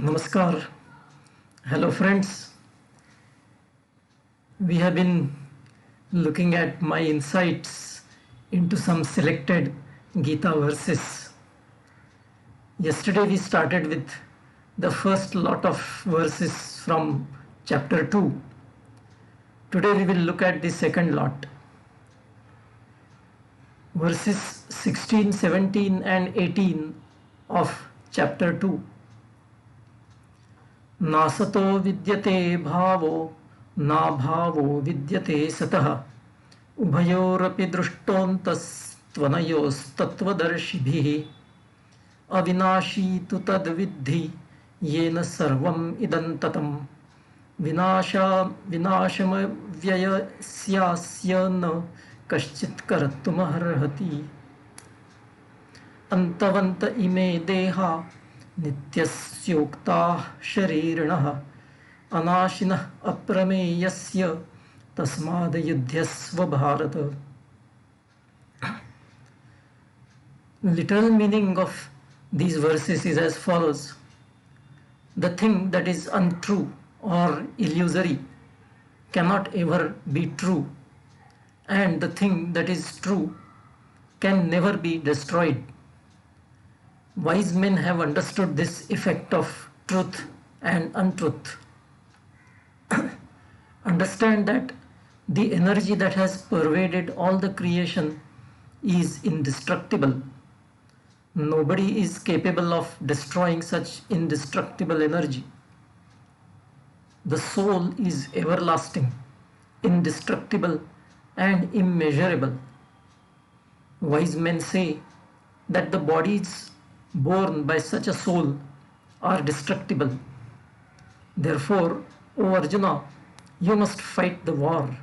Namaskar. Hello friends. We have been looking at my insights into some selected Geeta verses. Yesterday we started with the first lot of verses from chapter 2. Today we will look at the second lot. Verses 16, 17 and 18 of chapter 2. नासतो विद्यते भावो नाभावो विद्यते सतः उभयोरपि दृष्टोऽन्तस्त्वनयोस्तत्त्वदर्शिभिः अविनाशी तु तद्विद्धि येन सर्वम् इदं ततं विनाशमव्ययस्यास्य न कश्चित् कर्तुमर्हति अन्तवन्त इमे देहा नित्यस्योक्ताः शरीरिणः अनाशिनः अप्रमेयस्य तस्माद् युध्यस्व Bharat. Literal meaning of these verses is as follows. The thing that is untrue or illusory cannot ever be true, and the thing that is true can never be destroyed. Wise men have understood this effect of truth and untruth. Understand that the energy that has pervaded all the creation is indestructible. Nobody is capable of destroying such indestructible energy. The soul is everlasting, indestructible, and immeasurable. Wise men say that the bodies born by such a soul are destructible. Therefore, O Arjuna, you must fight the war.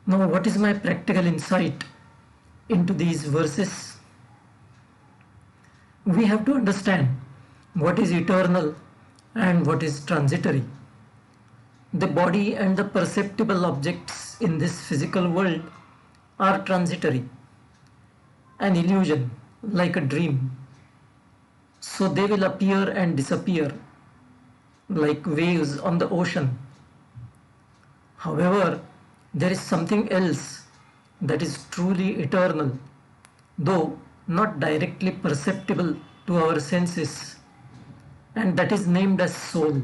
Now, what is my practical insight into these verses? We have to understand what is eternal and what is transitory. The body and the perceptible objects in this physical world are transitory, an illusion like a dream. So they will appear and disappear like waves on the ocean. However, there is something else that is truly eternal, though not directly perceptible to our senses, and that is named as soul.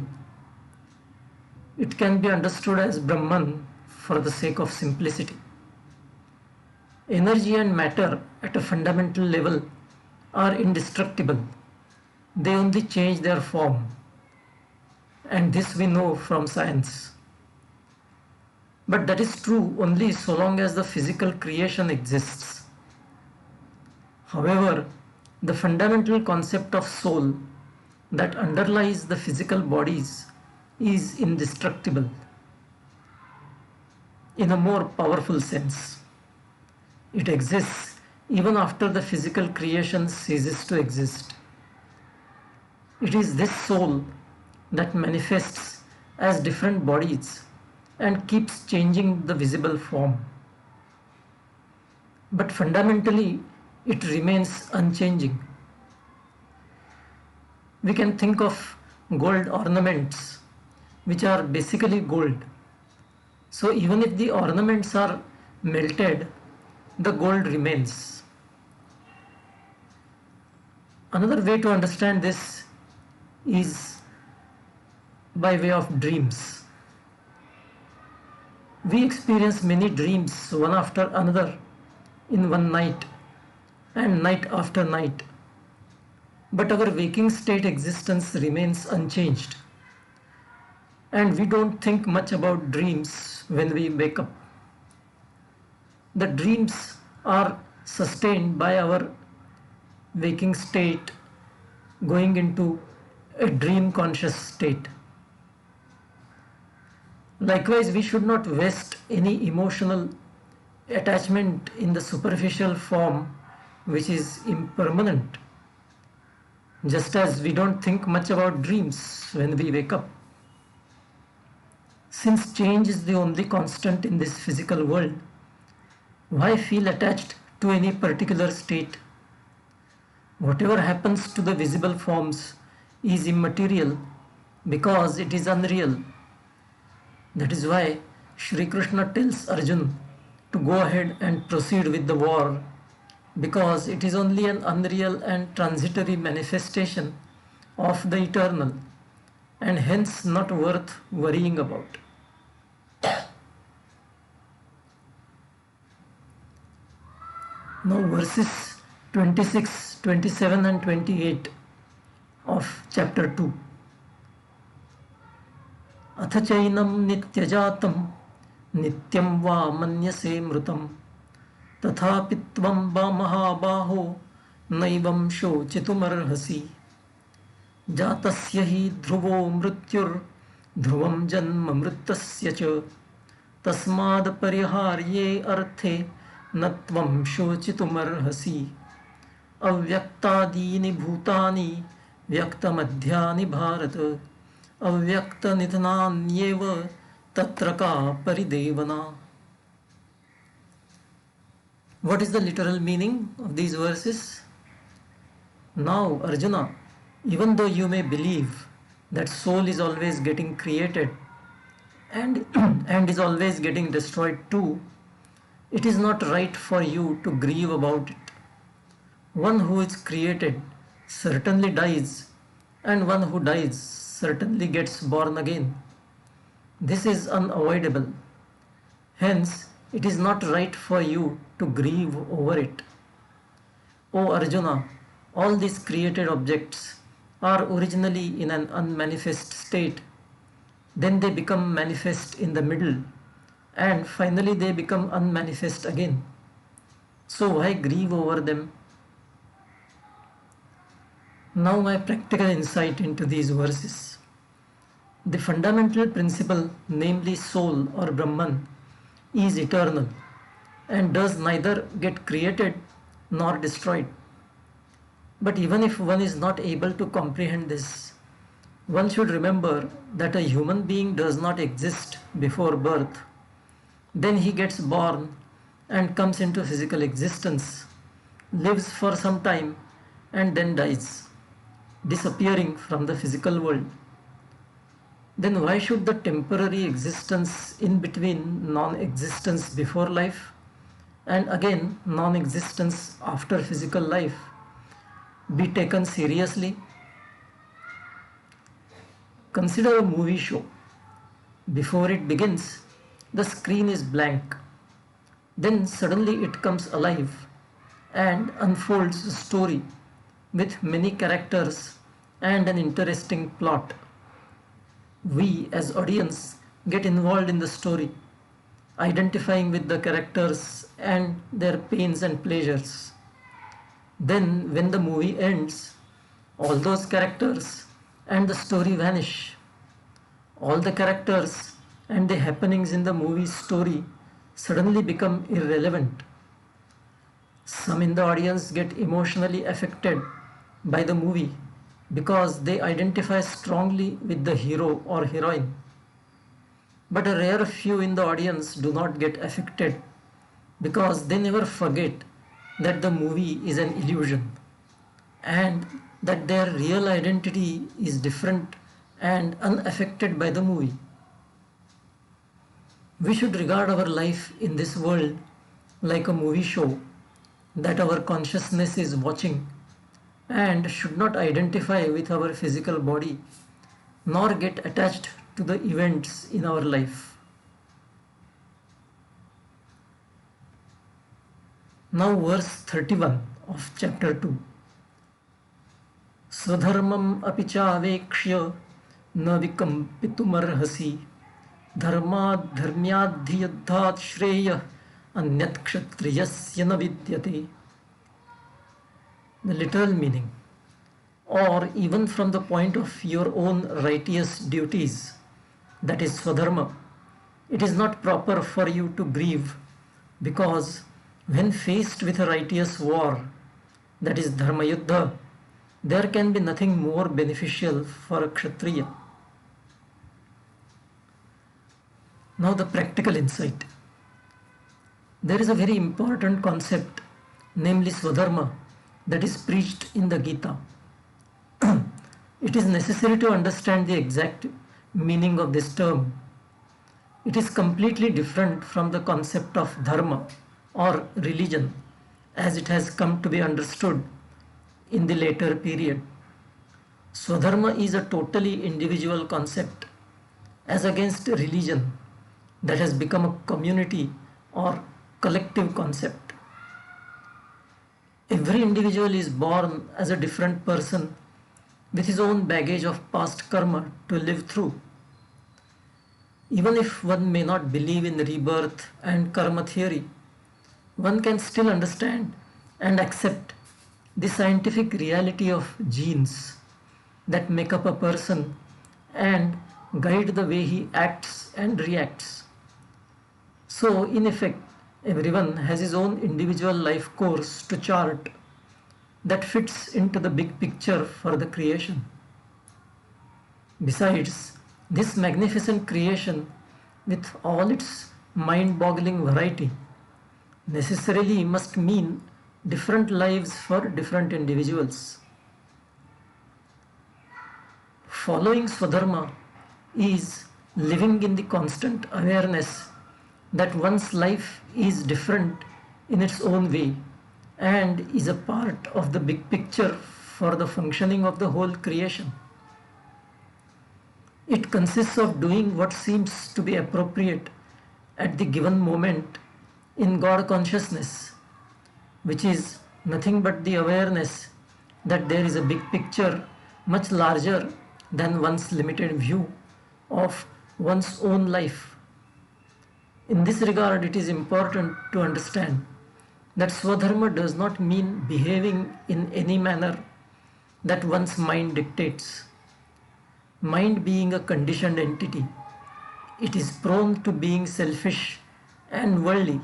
It can be understood as Brahman for the sake of simplicity. Energy and matter at a fundamental level are indestructible. They only change their form. And this we know from science. But that is true only so long as the physical creation exists. However, the fundamental concept of soul that underlies the physical bodies is indestructible in a more powerful sense. It exists even after the physical creation ceases to exist. It is this soul that manifests as different bodies and keeps changing the visible form. But fundamentally, it remains unchanging. We can think of gold ornaments, which are basically gold. So even if the ornaments are melted, the gold remains. Another way to understand this is by way of dreams. We experience many dreams one after another in one night and night after night. But our waking state existence remains unchanged. And we don't think much about dreams when we wake up. The dreams are sustained by our waking state going into a dream conscious state. Likewise, we should not waste any emotional attachment in the superficial form which is impermanent, just as we don't think much about dreams when we wake up. Since change is the only constant in this physical world, why feel attached to any particular state? Whatever happens to the visible forms is immaterial because it is unreal. That is why Shri Krishna tells Arjuna to go ahead and proceed with the war, because it is only an unreal and transitory manifestation of the eternal, and hence not worth worrying about. Now verses 26, 27 and 28 of chapter 2. अथ चैनं नित्यजातं नित्यं वा मन्यसे मृतं तथापि त्वं वा महाबाहो नैवं शोचितुमर्हसि जातस्य हि ध्रुवो मृत्युर्ध्रुवं जन्म मृतस्य च तस्मादपरिहार्ये अर्थे न त्वं शोचितुमर्हसि अव्यक्तादीनि भूतानि व्यक्तमध्यानि भारत अव्यक्तनिधनान्येव तत्र का परिदेवना. What is the literal meaning of these verses? Now, Arjuna, even though you may believe that soul is always getting created and, and is always getting destroyed too, it is not right for you to grieve about it. One who is created certainly dies, and one who dies certainly gets born again. This is unavoidable. Hence, it is not right for you to grieve over it. O Arjuna, all these created objects are originally in an unmanifest state. Then they become manifest in the middle, and finally they become unmanifest again. So why grieve over them? Now my practical insight into these verses. The fundamental principle, namely soul or Brahman, is eternal and does neither get created nor destroyed. But even if one is not able to comprehend this, one should remember that a human being does not exist before birth. Then he gets born and comes into physical existence, lives for some time, and then dies, disappearing from the physical world. Then why should the temporary existence in between non-existence before life and again non-existence after physical life be taken seriously? Consider a movie show. Before it begins, the screen is blank. Then suddenly it comes alive and unfolds a story with many characters and an interesting plot. We as audience get involved in the story, identifying with the characters and their pains and pleasures. Then when the movie ends, all those characters and the story vanish. All the characters and the happenings in the movie story suddenly become irrelevant. Some in the audience get emotionally affected by the movie because they identify strongly with the hero or heroine. But a rare few in the audience do not get affected because they never forget that the movie is an illusion and that their real identity is different and unaffected by the movie. We should regard our life in this world like a movie show that our consciousness is watching, and should not identify with our physical body nor get attached to the events in our life. Now verse 31 of chapter 2. Swadharmam apicha na vikampitumar dharmad dharmyadhyadhat shreya anyat kshatriyasya na vidyate. The literal meaning, or even from the point of your own righteous duties, that is Swadharma, it is not proper for you to grieve, because when faced with a righteous war, that is Dharma Yuddha, there can be nothing more beneficial for a Kshatriya. Now the practical insight. There is a very important concept, namely Swadharma, that is preached in the Geeta. It is necessary to understand the exact meaning of this term. It is completely different from the concept of dharma or religion as it has come to be understood in the later period. Swadharma is a totally individual concept as against religion that has become a community or collective concept. Every individual is born as a different person with his own baggage of past karma to live through. Even if one may not believe in rebirth and karma theory, one can still understand and accept the scientific reality of genes that make up a person and guide the way he acts and reacts. So, in effect, everyone has his own individual life course to chart that fits into the big picture for the creation. Besides, this magnificent creation, with all its mind-boggling variety, necessarily must mean different lives for different individuals. Following Swadharma is living in the constant awareness that one's life is different in its own way and is a part of the big picture for the functioning of the whole creation. It consists of doing what seems to be appropriate at the given moment in God consciousness, which is nothing but the awareness that there is a big picture much larger than one's limited view of one's own life. In this regard, it is important to understand that Swadharma does not mean behaving in any manner that one's mind dictates. Mind being a conditioned entity, it is prone to being selfish and worldly.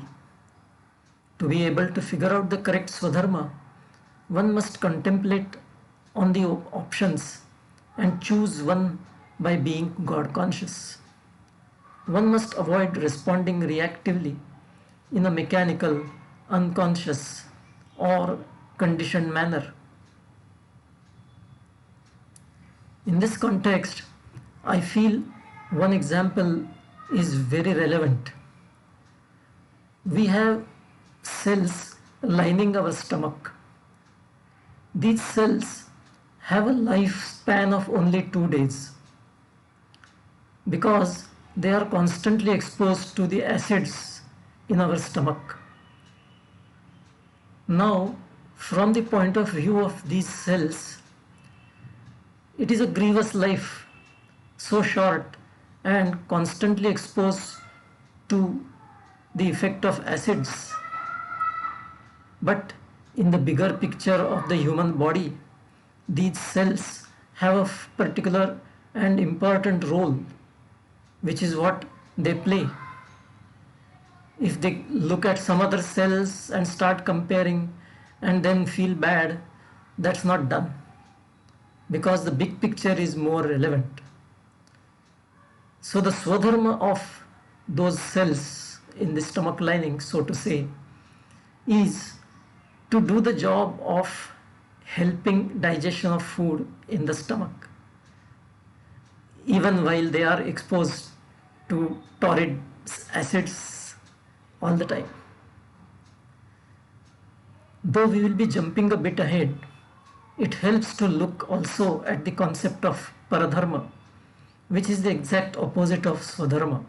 To be able to figure out the correct Swadharma, one must contemplate on the options and choose one by being God conscious. One must avoid responding reactively in a mechanical, unconscious, or conditioned manner. In this context, I feel one example is very relevant. We have cells lining our stomach. These cells have a lifespan of only 2 days because they are constantly exposed to the acids in our stomach. Now, from the point of view of these cells, it is a grievous life, so short and constantly exposed to the effect of acids. But in the bigger picture of the human body, these cells have a particular and important role, which is what they play. If they look at some other cells and start comparing and then feel bad, that's not done, because the big picture is more relevant. So the Swadharma of those cells in the stomach lining, so to say, is to do the job of helping digestion of food in the stomach, even while they are exposed to torrid acids all the time. Though we will be jumping a bit ahead, it helps to look also at the concept of paradharma, which is the exact opposite of Swadharma.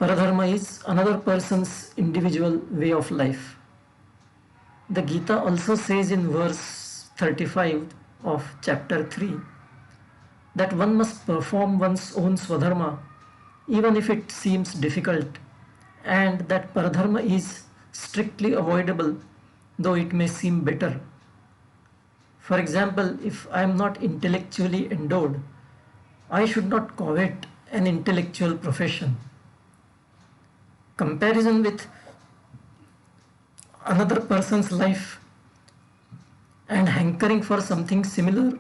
Paradharma is another person's individual way of life. The Geeta also says in verse 35 of chapter 3 that one must perform one's own Swadharma even if it seems difficult, and that paradharma is strictly avoidable though it may seem better. For example, if I am not intellectually endowed, I should not covet an intellectual profession. Comparison with another person's life and hankering for something similar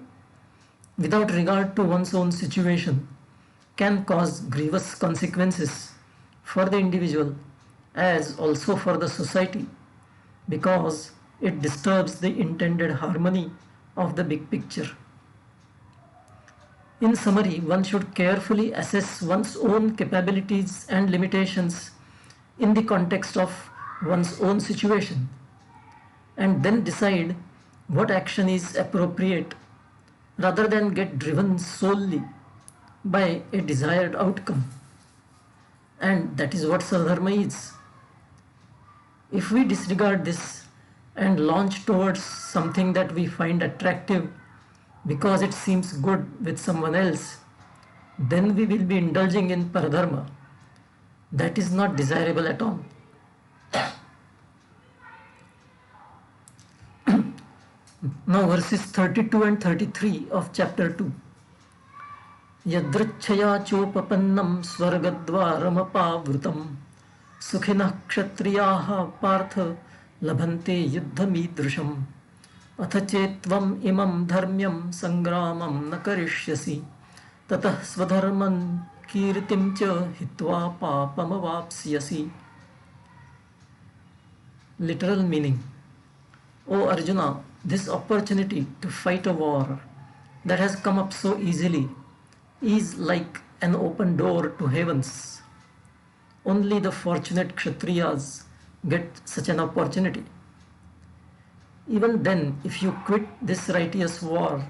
without regard to one's own situation can cause grievous consequences for the individual as also for the society, because It disturbs the intended harmony of the big picture. In summary, one should carefully assess one's own capabilities and limitations in the context of one's own situation and then decide what action is appropriate rather than get driven solely by a desired outcome. And that is what Swadharma is. If we disregard this and launch towards something that we find attractive because it seems good with someone else, then we will be indulging in paradharma. That is not desirable at all. Now verses 32 and 33 of chapter 2. Yadrichaya chopapannam swargadvaramapavrutam sukhinah kshatriyaha partha labhante yuddhamidrusham atha chetvam imam dharmyam sangramam na karishyasi tatah swadharman kirtim cha hitva papamavapsyasi. Literal meaning: O Arjuna, this opportunity to fight a war that has come up so easily is like an open door to heavens. Only the fortunate Kshatriyas get such an opportunity. Even then, if you quit this righteous war,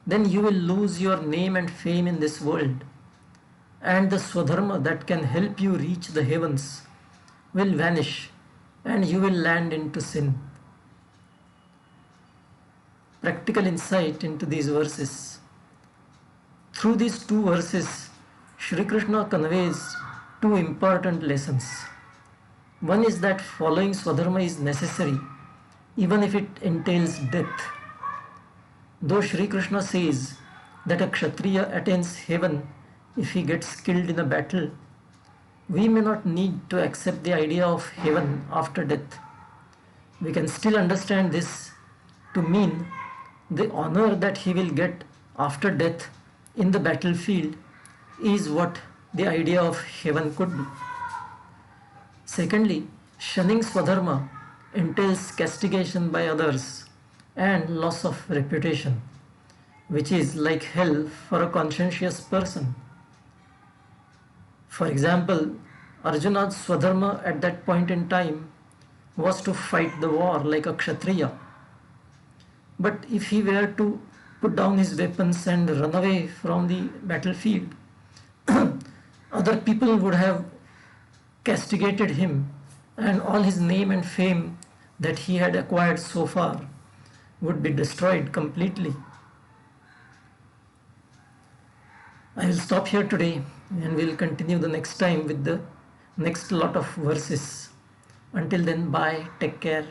then you will lose your name and fame in this world, and the Swadharma that can help you reach the heavens will vanish, and you will land into sin. Practical insight into these verses. Through these two verses, Shri Krishna conveys two important lessons. One is that following Swadharma is necessary, even if it entails death. Though Shri Krishna says that a Kshatriya attains heaven if he gets killed in a battle, we may not need to accept the idea of heaven after death. We can still understand this to mean the honor that he will get after death in the battlefield is what the idea of heaven could be. Secondly, shunning Swadharma entails castigation by others and loss of reputation, which is like hell for a conscientious person. For example, Arjuna's Swadharma at that point in time was to fight the war like a Kshatriya. But if he were to put down his weapons and run away from the battlefield, other people would have castigated him, and all his name and fame that he had acquired so far would be destroyed completely. I will stop here today and we'll continue the next time with the next lot of verses. Until then, bye, take care.